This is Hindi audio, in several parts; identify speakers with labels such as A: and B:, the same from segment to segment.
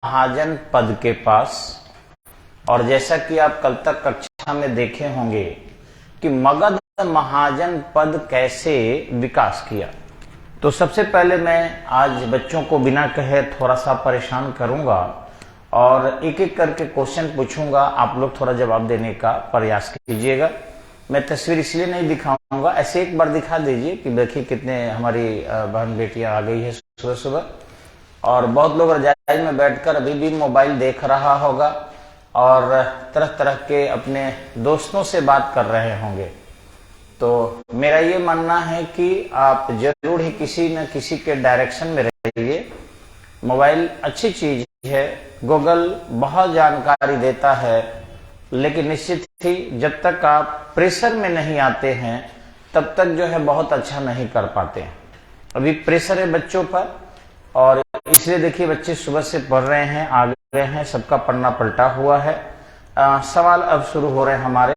A: महाजन पद के पास। और जैसा कि आप कल तक कक्षा में देखे होंगे कि मगध महाजन पद कैसे विकास किया, तो सबसे पहले मैं आज बच्चों को बिना कहे थोड़ा सा परेशान करूंगा और एक एक करके क्वेश्चन पूछूंगा। आप लोग थोड़ा जवाब देने का प्रयास कीजिएगा। मैं तस्वीर इसलिए नहीं दिखाऊंगा, ऐसे एक बार दिखा दीजिए कि देखिए कितने हमारी बहन बेटियां आ गई है सुबह सुबह। और बहुत लोग रजाई में बैठकर अभी भी मोबाइल देख रहा होगा और तरह तरह के अपने दोस्तों से बात कर रहे होंगे। तो मेरा ये मानना है कि आप जरूर ही किसी न किसी के डायरेक्शन में रहिए। मोबाइल अच्छी चीज है, गूगल बहुत जानकारी देता है, लेकिन निश्चित ही जब तक आप प्रेशर में नहीं आते हैं तब तक जो है बहुत अच्छा नहीं कर पाते हैं। अभी प्रेशर है बच्चों पर और इसलिए देखिए बच्चे सुबह से पढ़ रहे हैं, आ गए हैं, सबका पढ़ना पलटा हुआ है। सवाल अब शुरू हो रहे हैं हमारे।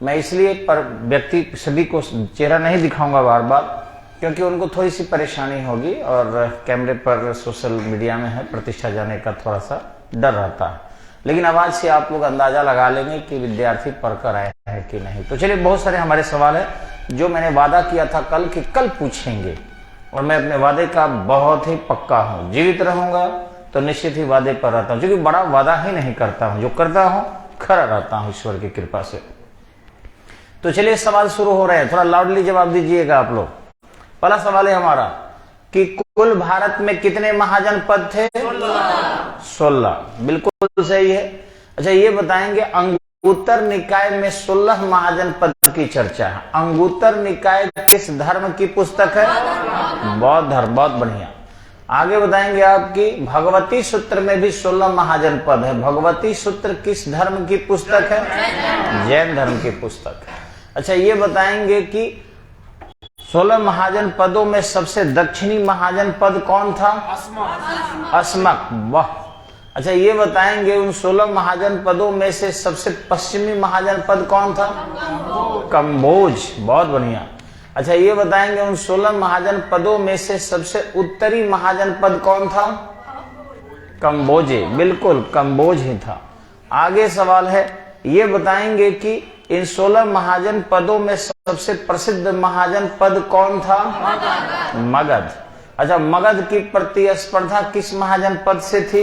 A: मैं इसलिए पर व्यक्ति सभी को चेहरा नहीं दिखाऊंगा बार बार, क्योंकि उनको थोड़ी सी परेशानी होगी और कैमरे पर सोशल मीडिया में है, प्रतिष्ठा जाने का थोड़ा सा डर रहता है। लेकिन आवाज से आप लोग अंदाजा लगा लेंगे कि विद्यार्थी पढ़कर आए हैं कि नहीं। तो चलिए, बहुत सारे हमारे सवाल है जो मैंने वादा किया था कल कि कल पूछेंगे, और मैं अपने वादे का बहुत ही पक्का हूं। जीवित रहूंगा तो निश्चित ही वादे पर रहता हूं, क्योंकि बड़ा वादा ही नहीं करता हूं, जो करता हूं खरा रहता हूं ईश्वर की कृपा से। तो चलिए, सवाल शुरू हो रहे हैं, थोड़ा लाउडली जवाब दीजिएगा आप लोग। पहला सवाल है हमारा कि कुल भारत में कितने महाजन पद थे? 16। बिल्कुल सही है। अच्छा, ये बताएंगे अंगुत्तर निकाय में 16 महाजन पद की चर्चा है। अंगुत्तर निकाय किस धर्म की पुस्तक है? बौद्ध धर्म। बहुत बढ़िया। आगे बताएंगे आपकी भगवती सूत्र में भी 16 महाजन पद है। भगवती सूत्र किस धर्म की पुस्तक है? जैन धर्म की पुस्तक है। अच्छा, ये बताएंगे कि 16 महाजन पदों में सबसे दक्षिणी महाजन पद कौन था? अस्मक। वाह। अच्छा, ये बताएंगे उन 16 महाजन पदों में से सबसे पश्चिमी महाजन पद कौन था? कंबोज। बहुत बढ़िया। अच्छा, ये बताएंगे उन 16 महाजन पदों में से सबसे उत्तरी महाजन पद कौन था? कंबोजे। बिल्कुल, कंबोज ही था। आगे सवाल है, ये बताएंगे कि इन 16 महाजन पदों में सबसे प्रसिद्ध महाजन पद कौन था? मगध। अच्छा, मगध की प्रतिस्पर्धा किस महाजन पद से थी?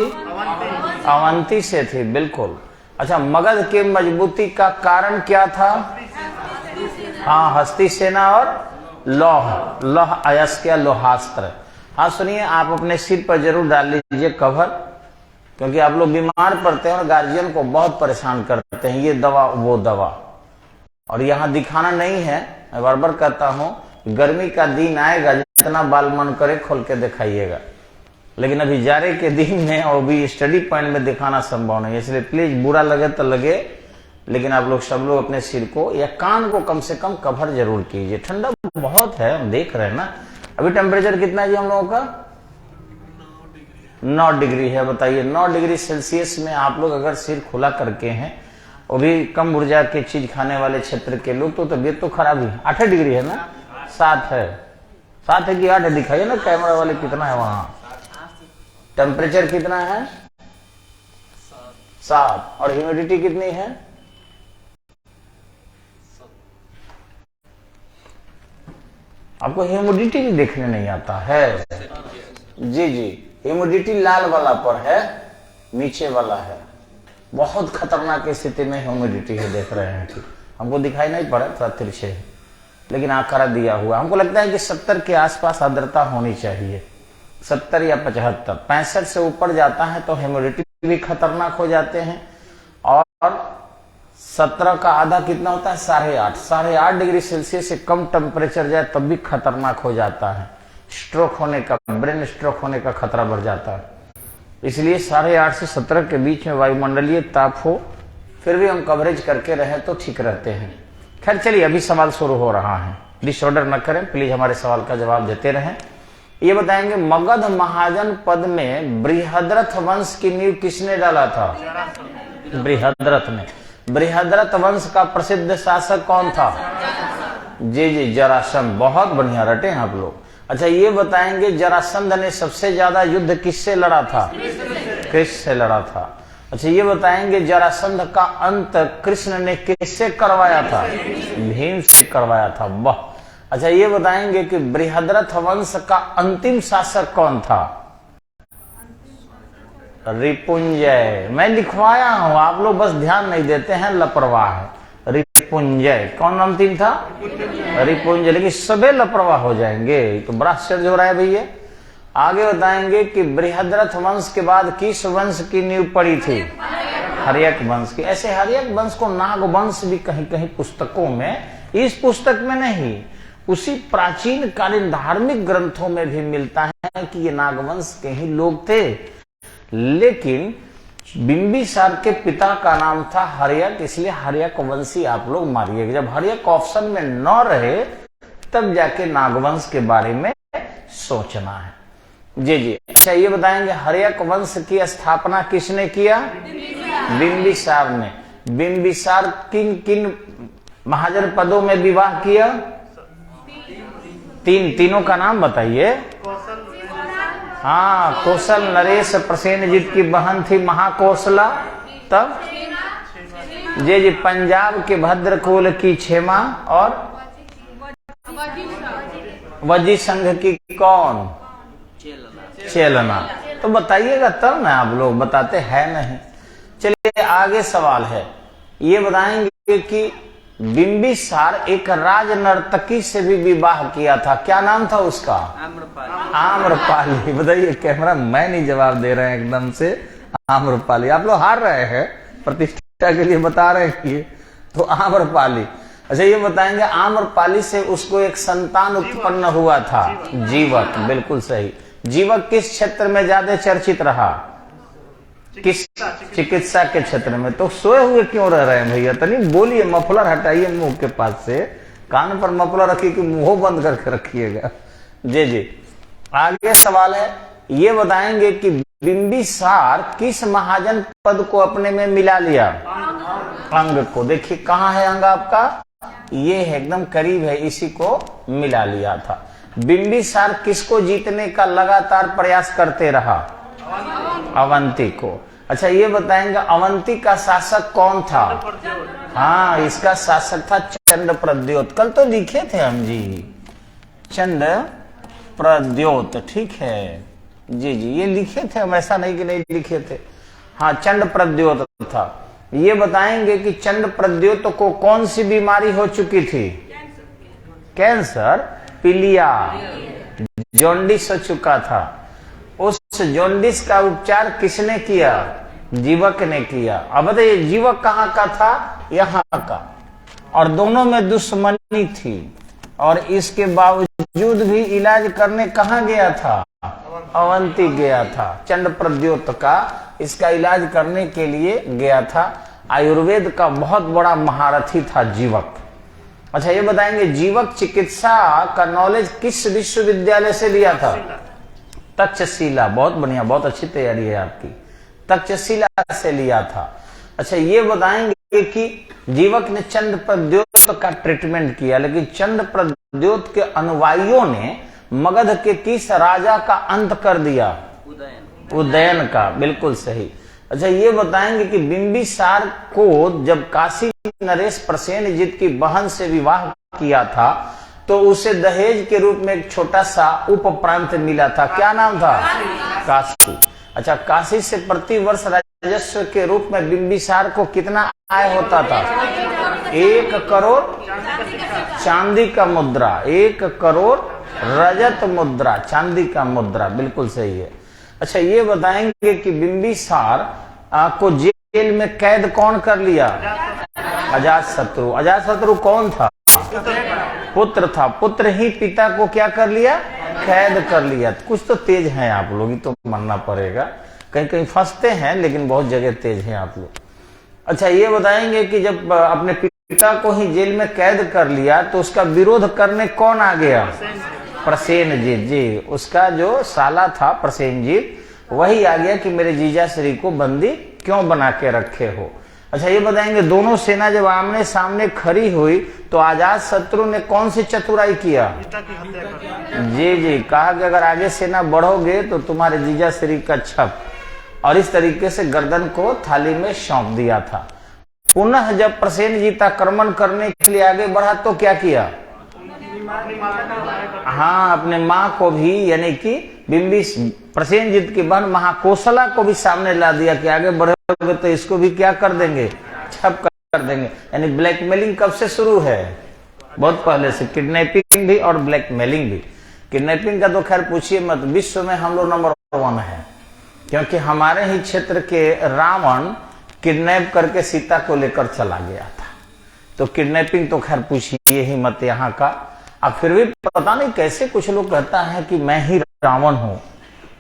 A: अवंती से थी। बिल्कुल। अच्छा, मगध के मजबूती का कारण क्या था? हाँ, हस्ती सेना और लौह अयस्क या लोहास्त्र। हाँ, सुनिए, आप अपने सिर पर जरूर डाल लीजिए कवर, क्योंकि आप लोग बीमार पड़ते हैं और गार्जियन को बहुत परेशान करते हैं, ये दवा वो दवा। और यहाँ दिखाना नहीं है, मैं बार बार कहता हूँ, गर्मी का दिन आएगा, जितना बाल मन करे खोल के दिखाइएगा, लेकिन अभी जाड़े के दिन में और भी स्टडी पॉइंट में दिखाना संभव नहीं है। इसलिए प्लीज, बुरा लगे तो लगे, लेकिन आप लोग सब लोग अपने सिर को या कान को कम से कम कवर जरूर कीजिए। ठंडा बहुत है, हम देख रहे हैं ना। अभी टेम्परेचर कितना है जी हम लोगों का? 9 डिग्री है। बताइए, 9 डिग्री सेल्सियस में आप लोग अगर सिर खुला करके हैं, वो भी कम ऊर्जा की चीज खाने वाले क्षेत्र के लोग, तो तबीयत तो खराब ही। 8 डिग्री है ना? 7 है। 7 है कि 8 है? दिखाइए ना कैमरा वाले, कितना है वहां टेम्परेचर? कितना है? 7। और ह्यूमिडिटी कितनी है? आपको ह्यूमिडिटी भी देखने नहीं आता है? जी जी, ह्यूमिडिटी लाल वाला पर है, नीचे वाला है। बहुत खतरनाक स्थिति में ह्यूमिडिटी है, देख रहे हैं कि हमको दिखाई नहीं पड़ा, थोड़ा तिरछे है, लेकिन आंकड़ा दिया हुआ। हमको लगता है कि 70 के आसपास आर्द्रता होनी चाहिए, 70 या 75। 65 से ऊपर जाता है तो ह्यूमिडिटी भी खतरनाक हो जाते हैं। और 17 का आधा कितना होता है? 8.5। 8.5 डिग्री सेल्सियस से कम टेम्परेचर जाए तब भी खतरनाक हो जाता है। स्ट्रोक होने का, ब्रेन स्ट्रोक होने का खतरा बढ़ जाता है। इसलिए 8.5 से 17 के बीच में वायुमंडलीय ताप हो, फिर भी हम कवरेज करके रहें तो ठीक रहते हैं। खैर चलिए, अभी सवाल शुरू हो रहा है, डिसऑर्डर न करें प्लीज, हमारे सवाल का जवाब देते रहें। ये बताएंगे मगध महाजन पद में बृहद्रथ वंश की नींव किसने डाला था? बृहद्रथ ने। बृहद्रथ वंश का प्रसिद्ध शासक कौन था? जी जी, जरासंध। बहुत बढ़िया रटे हैं आप लोग। अच्छा, ये बताएंगे जरासंध ने सबसे ज्यादा युद्ध किससे लड़ा था? कृष्ण से लड़ा था। अच्छा ये बताएंगे जरासंध का अंत कृष्ण ने किससे करवाया था? भीम से करवाया था। वाह। अच्छा ये बताएंगे कि बृहद्रथ वंश का अंतिम शासक कौन था? रिपुंजय। मैं लिखवाया हूं, आप लोग बस ध्यान नहीं देते हैं, लापरवाह है। रिपुंजय कौन अंतिम था? रिपुंजय। लेकिन सबे लापरवाह हो जाएंगे, तो बड़ा आश्चर्य हो रहा है भैया। आगे बताएंगे कि बृहद्रथ वंश के बाद किस वंश की नींव पड़ी थी? हर्यक वंश की। ऐसे हर्यक वंश को नाग वंश भी कहीं कहीं पुस्तकों में, इस पुस्तक में नहीं, उसी प्राचीन कालीन धार्मिक ग्रंथों में भी मिलता है कि ये नागवंश के ही लोग थे। लेकिन बिंबिसार के पिता का नाम था हर्यक, इसलिए हर्यक वंशी आप लोग मारिएगा। जब हर्यक ऑप्शन में न रहे तब जाके नागवंश के बारे में सोचना है। जी जी। अच्छा ये बताएंगे हर्यक वंश की स्थापना किसने किया? बिंबिसार ने। बिंबिसार किन किन महाजन पदों में विवाह किया? तीनों का नाम बताइए। हाँ, कौशल नरेश प्रसेनजीत की बहन थी महाकौशला। तब जी पंजाब के भद्रकुल की क्षेमा और वजी संघ की कौन? चेलना। तो बताइएगा तब ना, आप लोग बताते हैं नहीं। चलिए आगे सवाल है, ये बताएंगे कि बिंबिसार एक राज नर्तकी से भी विवाह किया था, क्या नाम था उसका? आम्रपाली। बताइए, कैमरा मैं नहीं जवाब दे रहे हैं एकदम से। आम्रपाली। आप लोग हार रहे हैं, प्रतिष्ठा के लिए बता रहे हैं तो आम्रपाली। अच्छा ये बताएंगे आम्रपाली से उसको एक संतान उत्पन्न हुआ था, जीवक। बिल्कुल सही। जीवक किस क्षेत्र में ज्यादा चर्चित रहा? किस? चिकित्सा के क्षेत्र में। तो सोए हुए क्यों रह रहे हैं भैया? तनी बोलिए, मफलर हटाइए मुंह के पास से, कान पर मफलर रखिए कि मुंह बंद करके रखिएगा। जी जी। आगे सवाल है, ये बताएंगे कि बिंबिसार किस महाजन पद को अपने में मिला लिया? अंग को। देखिए कहाँ है अंग आपका? ये है, एकदम करीब है, इसी को मिला लिया था। बिंबिसार किसको जीतने का लगातार प्रयास करते रहा? अवंती को। अच्छा ये बताएंगे अवंती का शासक कौन था? हाँ, इसका शासक था चंद्रप्रद्योत। कल तो लिखे थे हम जी, चंद्रप्रद्योत। ठीक है जी जी, ये लिखे थे हम, ऐसा नहीं कि नहीं लिखे थे। हाँ, चंद्रप्रद्योत था। ये बताएंगे कि चंद्रप्रद्योत को कौन सी बीमारी हो चुकी थी? कैंसर, पीलिया, जॉन्डिस हो चुका था। उस जॉन्डिस का उपचार किसने किया? जीवक ने किया। अब बताइए जीवक कहाँ का था? यहाँ का। और दोनों में दुश्मनी थी, और इसके बावजूद भी इलाज करने कहाँ गया था? अवंती गया था। चंद्रप्रद्योत का इसका इलाज करने के लिए गया था। आयुर्वेद का बहुत बड़ा महारथी था जीवक। अच्छा ये बताएंगे जीवक चिकित्सा का नॉलेज किस विश्वविद्यालय से लिया था? तक्षशिला। बहुत बढ़िया, बहुत अच्छी तैयारी है आपकी। तक्षशिला से लिया था। अच्छा ये बताएंगे कि जीवक ने चंद्रप्रद्योत का ट्रीटमेंट किया, लेकिन चंद्रप्रद्योत के अनुयायियों ने मगध के किस राजा का अंत कर दिया? उदयन का। बिल्कुल सही। अच्छा ये बताएंगे कि बिंबिसार को जब काशी नरेश प्रसेनजीत की बहन से विवाह किया था तो उसे दहेज के रूप में एक छोटा सा उप प्रांत मिला था, क्या नाम था? काशी। अच्छा काशी से प्रति वर्ष राजस्व के रूप में बिंबिसार को कितना आय होता था? 1 करोड़ चांदी का मुद्रा, 1 करोड़ रजत मुद्रा, चांदी का मुद्रा। बिल्कुल सही है। अच्छा ये बताएंगे कि बिंबिसार को जेल में कैद कौन कर लिया? अजातशत्रु। अजातशत्रु कौन था? पुत्र था। पुत्र ही पिता को क्या कर लिया? कैद कर लिया। कुछ तो तेज हैं आप लोग, तो मानना पड़ेगा, कहीं कहीं फंसते हैं लेकिन बहुत जगह तेज हैं आप लोग। अच्छा ये बताएंगे कि जब अपने पिता को ही जेल में कैद कर लिया तो उसका विरोध करने कौन आ गया? प्रसेनजीत जी। उसका जो साला था प्रसेनजीत, वही आ गया कि मेरे जीजा श्री को बंदी क्यों बना के रखे हो। अच्छा ये बताएंगे दोनों सेना जब आमने सामने खड़ी हुई तो अजातशत्रु ने कौन सी चतुराई किया? जी जी, कहा कि अगर आगे सेना बढ़ोगे तो तुम्हारे जीजा श्री का छप। और इस तरीके से गर्दन को थाली में सौंप दिया था। पुनः जब प्रसेनजीत आक्रमण करने के लिए आगे बढ़ा तो क्या किया? हाँ, अपने माँ को भी, यानी कि प्रसेनजीत की बहन महाकोशला को भी सामने ला दिया कि आगे बढ़ोगे तो इसको भी क्या कर देंगे, छप कर देंगे। यानी ब्लैकमेलिंग कब से शुरू है? बहुत पहले से। किडनैपिंग भी और ब्लैकमेलिंग भी। किडनैपिंग का तो खैर पूछिए मत, विश्व में हम लोग नंबर 1 है, क्योंकि हमारे ही क्षेत्र के रावण किडनैप करके सीता को लेकर चला गया था। तो किडनैपिंग तो खैर पूछिए ही मत यहाँ का। अब फिर भी पता नहीं कैसे कुछ लोग कहता है कि मैं ही रावण हूं,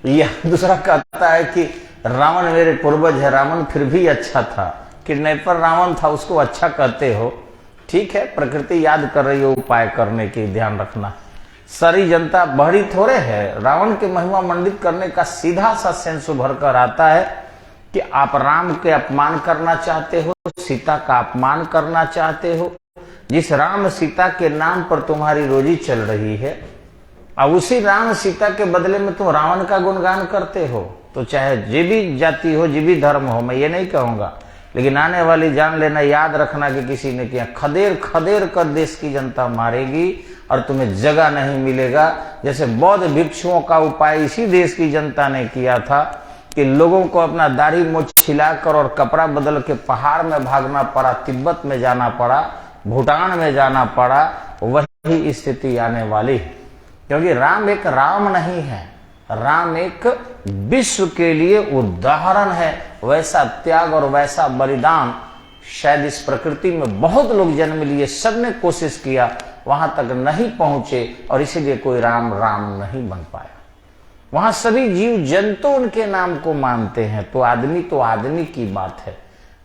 A: या दूसरा कहता है कि रावण मेरे पूर्वज है। रावण फिर भी अच्छा था, किडनैपर रावण था, उसको अच्छा कहते हो। ठीक है, प्रकृति याद कर रही हो उपाय करने की, ध्यान रखना। सारी जनता बहरी थोड़े है। रावण के महिमा मंडित करने का सीधा सा सेंस उभर कर आता है कि आप राम के अपमान करना चाहते हो, सीता का अपमान करना चाहते हो। जिस राम सीता के नाम पर तुम्हारी रोजी चल रही है, अब उसी राम सीता के बदले में तुम रावण का गुणगान करते हो। तो चाहे जे भी जाति हो, जे भी धर्म हो, मैं ये नहीं कहूंगा, लेकिन आने वाली जान लेना, याद रखना कि किसी ने किया खदेर खदेर कर देश की जनता मारेगी और तुम्हें जगह नहीं मिलेगा। जैसे बौद्ध भिक्षुओं का उपाय इसी देश की जनता ने किया था कि लोगों को अपना दाढ़ी मूंछ छिलाकर और कपड़ा बदल के पहाड़ में भागना पड़ा, तिब्बत में जाना पड़ा, भूटान में जाना पड़ा। वही स्थिति आने वाली है, क्योंकि राम एक राम नहीं है, राम एक विश्व के लिए उदाहरण है। वैसा त्याग और वैसा बलिदान शायद इस प्रकृति में बहुत लोग जन्म लिए, सबने कोशिश किया, वहां तक नहीं पहुंचे, और इसीलिए कोई राम राम नहीं बन पाया। वहां सभी जीव जंतु उनके नाम को मानते हैं। तो आदमी की बात है।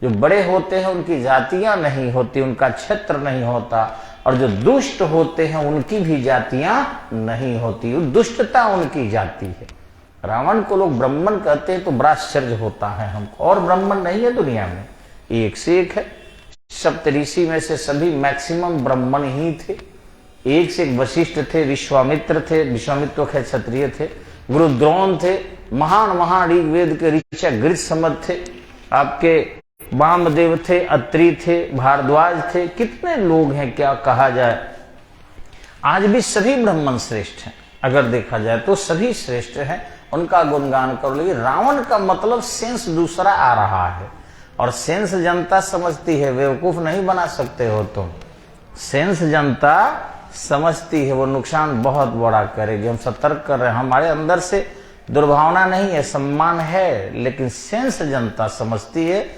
A: जो बड़े होते हैं उनकी जातियां नहीं होती, उनका क्षेत्र नहीं होता, और जो दुष्ट होते हैं उनकी भी जातियां नहीं होती, दुष्टता उनकी जाति है। रावण को लोग ब्राह्मण कहते हैं तो बड़ा आश्चर्य होता है हमको, और ब्राह्मण नहीं है दुनिया में, एक से एक है। सप्तऋषि में से सभी मैक्सिमम ब्राह्मण ही थे, एक से एक वशिष्ठ थे, विश्वामित्र थे, विश्वामित्र के क्षत्रिय थे, गुरु द्रोण थे, महान ऋग्वेद के ऋचा गृहसमद थे, आपके वामदेव थे, अत्रि थे, भारद्वाज थे, कितने लोग हैं क्या कहा जाए। आज भी सभी ब्राह्मण श्रेष्ठ हैं, अगर देखा जाए तो सभी श्रेष्ठ हैं, उनका गुणगान करो। लेकिन रावण का मतलब सेंस दूसरा आ रहा है, और सेंस जनता समझती है, बेवकूफ नहीं बना सकते हो तुम। सेंस जनता समझती है, वो नुकसान बहुत बड़ा करेगी। हम सतर्क कर रहे हैं, हमारे अंदर से दुर्भावना नहीं है, सम्मान है, लेकिन सेंस जनता समझती है,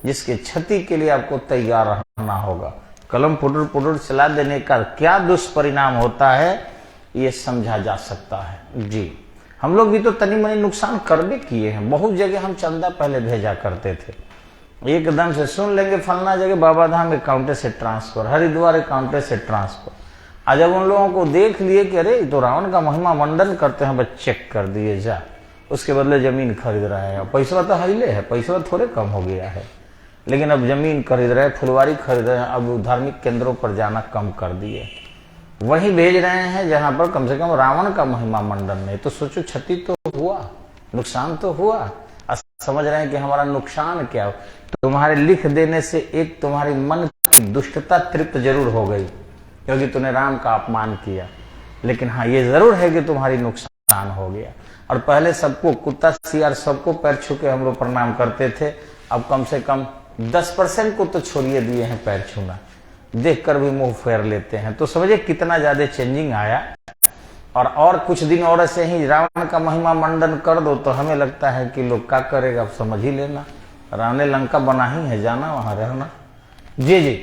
A: जिसके क्षति के लिए आपको तैयार रहना होगा। कलम पुडुर चला देने का क्या दुष्परिणाम होता है ये समझा जा सकता है। जी, हम लोग भी तो तनी मनी नुकसान कर भी किए हैं। बहुत जगह हम चंदा पहले भेजा करते थे, एकदम से सुन लेंगे फलना जगह बाबा धाम अकाउंट से ट्रांसफर, हरिद्वार अकाउंट से ट्रांसफर। आज जब उन लोगों को देख लिए कि अरे तो रावण का महिमा मंडन करते हैं, बस चेक कर दिए जा, उसके बदले जमीन खरीद रहे हैं। पैसा तो हिले है, पैसा थोड़े कम हो गया है, लेकिन अब जमीन खरीद रहे हैं, फुलवारी खरीद रहे हैं, अब धार्मिक केंद्रों पर जाना कम कर दिए, वहीं भेज रहे हैं जहां पर कम से कम रावण का महिमा मंडन नहीं। तो सोचो, क्षति तो हुआ, नुकसान तो हुआ। समझ रहे हैं कि हमारा नुकसान क्या हो। तुम्हारे लिख देने से एक तुम्हारी मन की दुष्टता तृप्त जरूर हो गई, क्योंकि तूने राम का अपमान किया, लेकिन हाँ ये जरूर है कि तुम्हारी नुकसान हो गया। और पहले सबको कुत्ता सियार सबको पैर छू के हम लोग प्रणाम करते थे, अब कम से कम 10% को तो छोड़िए दिए हैं पैर छूना, देखकर भी मुंह फेर लेते हैं। तो समझिए कितना ज्यादा चेंजिंग आया। और कुछ दिन और ऐसे ही रावण का महिमा मंडन कर दो तो हमें लगता है कि लोग क्या करेगा, अब समझ ही लेना, रावण ने लंका बना ही है, जाना वहां रहना। जी जी,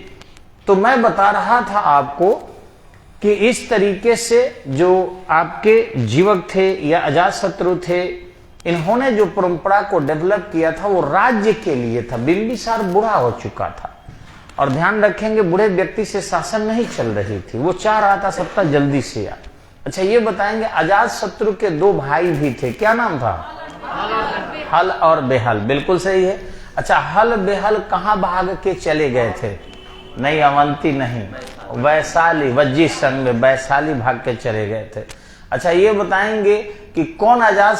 A: तो मैं बता रहा था आपको कि इस तरीके से जो आपके जीवक थे या अजातशत्रु थे, इन्होंने जो परंपरा को डेवलप किया था वो राज्य के लिए था। बिंबिसार बूढ़ा हो चुका था, और ध्यान रखेंगे बूढ़े व्यक्ति से शासन नहीं चल रही थी, वो चाह रहा था सत्ता जल्दी से आ। अच्छा ये बताएंगे, अजातशत्रु के 2 भाई भी थे, क्या नाम था? हल और बेहल, बिल्कुल सही है। अच्छा, हल बेहल कहां भाग के चले गए थे? नहीं, अवंती नहीं, वैशाली, वज्जी संघ में वैशाली भाग के चले गए थे। अच्छा ये बताएंगे कि कौन अजात